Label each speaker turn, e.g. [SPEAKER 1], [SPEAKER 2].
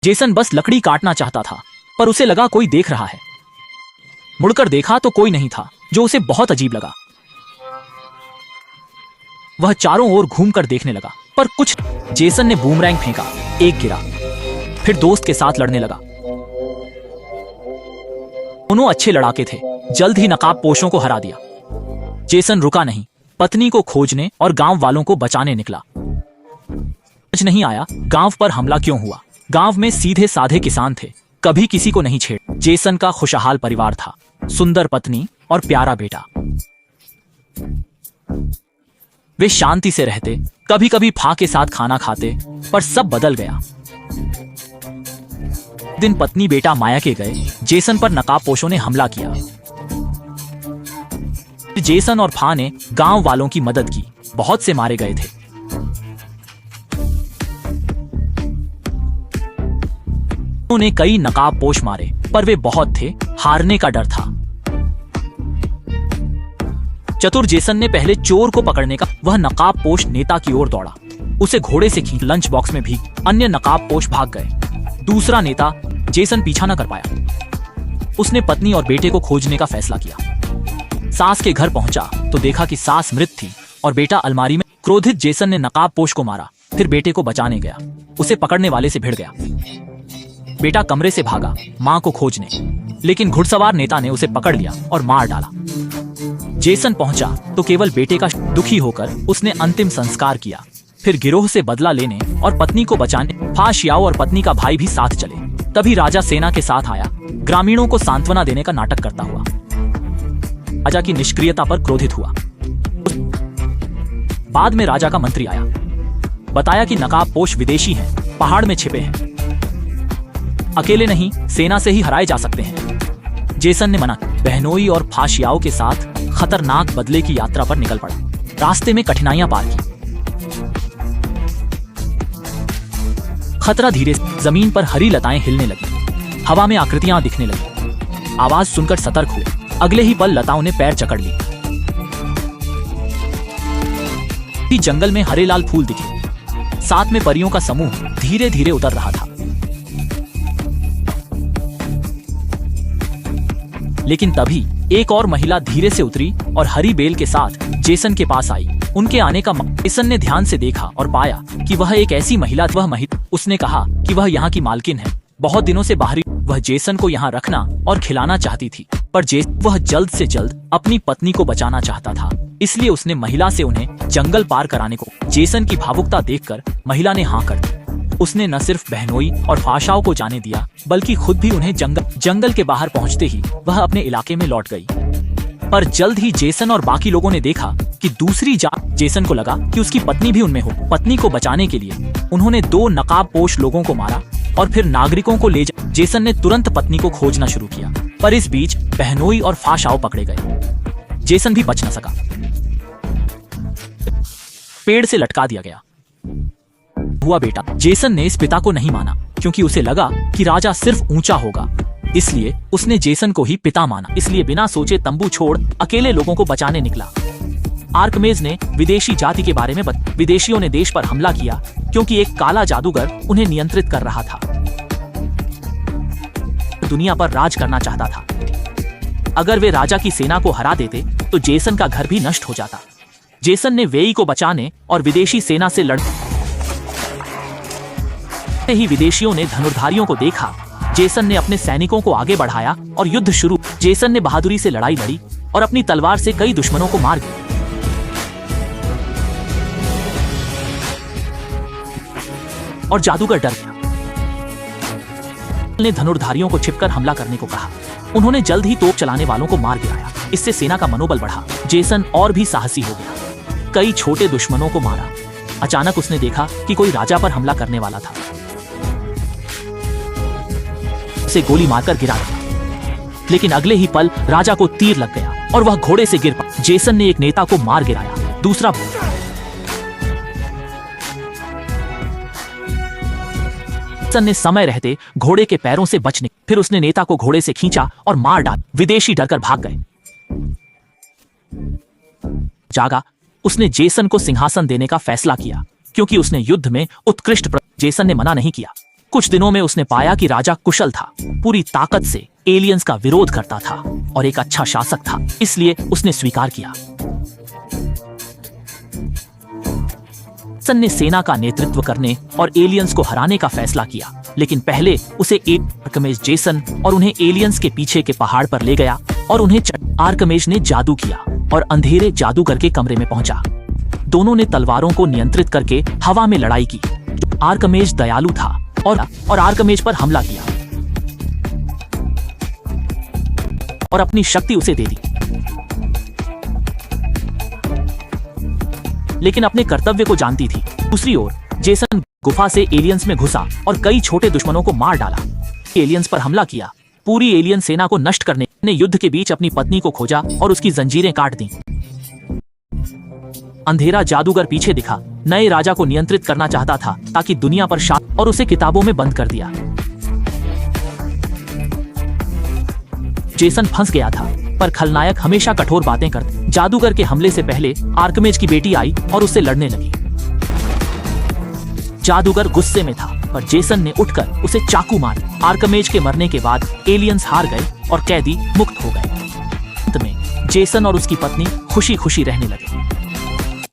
[SPEAKER 1] Jason बस लकड़ी काटना चाहता था, पर उसे लगा कोई देख रहा है। मुड़कर देखा तो कोई नहीं था, जो उसे बहुत अजीब लगा। वह चारों ओर घूमकर देखने लगा, पर कुछ। जेसन ने बूमरैंग फेंका, एक गिरा, फिर दोस्त के साथ लड़ने लगा। दोनों अच्छे लड़ाके थे, जल्द ही नकाबपोशों को हरा दिया। जेसन रुका नहीं, पत्नी को खोजने और गांव वालों को बचाने निकला। समझ नहीं आया गांव पर हमला क्यों हुआ। गांव में सीधे साधे किसान थे, कभी किसी को नहीं छेड़। जेसन का खुशहाल परिवार था, सुंदर पत्नी और प्यारा बेटा। वे शांति से रहते, कभी कभी फा के साथ खाना खाते, पर सब बदल गया। दिन पत्नी बेटा माया के गए, जेसन पर नकाबपोशों ने हमला किया। जेसन और फा ने गांव वालों की मदद की, बहुत से मारे गए थे। उन्होंने कई नकाबपोश मारे, पर वे बहुत थे, हारने का डर था। चतुर जेसन ने पहले चोर को पकड़ने का। वह नकाबपोश नेता की ओर दौड़ा, उसे घोड़े से खींच लंच बॉक्स में भीग। अन्य नकाबपोश भाग गए। दूसरा नेता जेसन पीछा न कर पाया। उसने पत्नी और बेटे को खोजने का फैसला किया। सास के घर पहुंचा तो देखा कि सास मृत थी और बेटा अलमारी में। क्रोधित जेसन ने नकाबपोश को मारा, फिर बेटे को बचाने गया। उसे पकड़ने वाले से भिड़ गया। बेटा कमरे से भागा मां को खोजने, लेकिन घुड़सवार नेता ने उसे पकड़ लिया और मार डाला। जेसन पहुंचा तो केवल बेटे का। दुखी होकर उसने अंतिम संस्कार किया, फिर गिरोह से बदला लेने और पत्नी को बचाने फा शियाओ और पत्नी का भाई भी साथ चले। तभी राजा सेना के साथ आया, ग्रामीणों को सांत्वना देने का नाटक करता हुआ। राजा की निष्क्रियता पर क्रोधित हुआ। बाद में राजा का मंत्री आया, बताया कि नकाबपोश विदेशी हैं, पहाड़ में छिपे हैं, अकेले नहीं सेना से ही हराए जा सकते हैं। जेसन ने मना। बहनोई और फा शियाओ के साथ खतरनाक बदले की यात्रा पर निकल पड़ा। रास्ते में कठिनाइयां पार की। खतरा धीरे से। जमीन पर हरी लताएं हिलने लगी, हवा में आकृतियां दिखने लगी। आवाज सुनकर सतर्क हुए। अगले ही पल लताओं ने पैर जकड़ ली। जंगल में हरे लाल फूल दिखे, साथ में परियों का समूह धीरे धीरे उतर रहा था। लेकिन तभी एक और महिला धीरे से उतरी और हरी बेल के साथ जेसन के पास आई। उनके आने का जेसन ने ध्यान से देखा और पाया कि वह एक ऐसी महिला। उसने कहा कि वह यहाँ की मालकिन है, बहुत दिनों से बाहरी। वह जेसन को यहाँ रखना और खिलाना चाहती थी, पर वह जल्द से जल्द अपनी पत्नी को बचाना चाहता था, इसलिए उसने महिला से उन्हें जंगल पार कराने को। जेसन की भावुकता देखकर महिला ने हाँ कर दी। उसने न सिर्फ बहनोई और फाशाओं को जाने दिया, बल्कि खुद भी उन्हें जंगल के बाहर पहुंचते ही वह अपने इलाके में लौट गई। पर जल्द ही जेसन और बाकी लोगों ने देखा कि दूसरी जेसन को लगा कि उसकी पत्नी भी उनमें हो। पत्नी को बचाने के लिए उन्होंने 2 नकाबपोश लोगों को मारा और फिर नागरिकों को ले जा। जेसन ने तुरंत पत्नी को खोजना शुरू किया, पर इस बीच बहनोई और फाशाओ पकड़े गए। जेसन भी बच न सका, पेड़ से लटका दिया गया। हुआ बेटा। जेसन ने इस पिता को नहीं माना, क्योंकि उसे लगा कि राजा सिर्फ ऊंचा होगा, इसलिए उसने जेसन को ही पिता माना। इसलिए बिना सोचे तंबू छोड़ अकेले लोगों को बचाने निकला। आर्कमेज ने विदेशी जाति के बारे में विदेशियों ने देश पर हमला किया, क्योंकि एक काला जादूगर उन्हें नियंत्रित कर रहा था, दुनिया पर राज करना चाहता था। अगर वे राजा की सेना को हरा देते तो जेसन का घर भी नष्ट हो जाता। जेसन ने वेई को बचाने और विदेशी सेना से लड़ने ही विदेशियों ने धनुर्धारियों को देखा। जेसन ने अपने सैनिकों को आगे बढ़ाया और युद्ध शुरू। जेसन ने बहादुरी से लड़ाई लड़ी और अपनी तलवार से कई दुश्मनों को मार दिया। और जादूगर डर गया। ने धनुर्धारियों को छिपकर हमला करने को कहा। उन्होंने जल्द ही तोप चलाने वालों को मार गिराया। इससे सेना का मनोबल बढ़ा। जेसन और भी साहसी हो गया, कई छोटे दुश्मनों को मारा। अचानक उसने देखा कि कोई राजा पर हमला करने वाला था। उसे गोली मारकर गिरा दिया, लेकिन अगले ही पल राजा को तीर लग गया और वह घोड़े से गिर पड़ा। जेसन ने एक नेता को मार गिराया, दूसरा जेसन ने समय रहते घोड़े के पैरों से बचने। फिर उसने नेता को घोड़े से खींचा और मार डाला। विदेशी डरकर भाग गए। जागा, उसने जेसन को सिंहासन देने का फैसला किया, क्योंकि उसने युद्ध में उत्कृष्ट। जेसन ने मना नहीं किया। कुछ दिनों में उसने पाया कि राजा कुशल था, पूरी ताकत से एलियंस का विरोध करता था और एक अच्छा शासक था, इसलिए उसने स्वीकार किया। जेसन ने सेना का नेतृत्व करने और एलियंस को हराने का फैसला किया, लेकिन पहले उसे एक आर्कमेज जेसन और उन्हें एलियंस के पीछे के पहाड़ पर ले गया और उन्हें आर्कमेज ने जादू किया और अंधेरे जादूगर के कमरे में पहुंचा। दोनों ने तलवारों को नियंत्रित करके हवा में लड़ाई की। आर्कमेज दयालु था और आर्कमेज पर हमला किया और अपनी शक्ति उसे दे दी, लेकिन अपने कर्तव्य को जानती थी। दूसरी ओर जेसन गुफा से एलियंस में घुसा और कई छोटे दुश्मनों को मार डाला। एलियंस पर हमला किया, पूरी एलियन सेना को नष्ट करने ने युद्ध के बीच अपनी पत्नी को खोजा और उसकी जंजीरें काट दी। अंधेरा जादूगर पीछे दिखा, नए राजा को नियंत्रित करना चाहता था ताकि दुनिया पर शासन, और उसे किताबों में बंद कर दिया। जेसन फंस गया था, पर खलनायक हमेशा कठोर बातें करते। जादूगर के हमले से पहले आर्कमेज की बेटी आई और उससे लड़ने लगी। जादूगर गुस्से में था, पर जेसन ने उठकर उसे चाकू मारा। आर्कमेज के मरने के बाद एलियंस हार गए और कैदी मुक्त हो गए। अंत में जेसन और उसकी पत्नी खुशी खुशी रहने लगे।